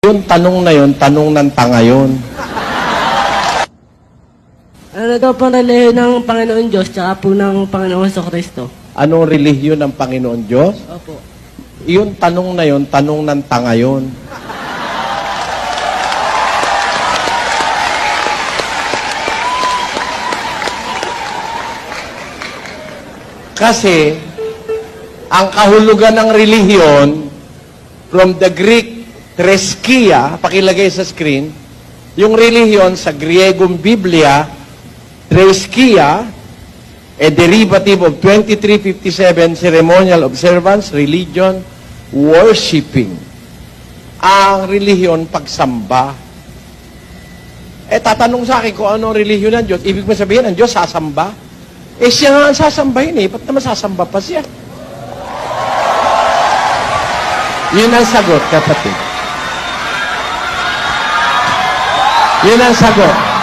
Yung tanong na yun, tanong ng tanga yun. Ano daw pong relihiyon ng Panginoon Diyos tsaka po ng Panginoon Kristo? Anong relihiyon ng Panginoon Diyos? Opo. Yung tanong na yun, tanong ng tanga yun. Kasi, ang kahulugan ng relihiyon, from the Greek, treskia, pakilagay sa screen, yung relihiyon sa Griegong Biblia, treskia, a derivative of 2357, ceremonial observance, religion, worshiping. Ang relihiyon, pagsamba. Tatanong sa akin kung ano ang relihiyon ng Diyos. Ibig mo sabihin, ang Diyos sasamba? Siya nga ang sasambahin Ba't naman sasamba pa siya? Yun ang sagot, kapatid. Yun ang sagot.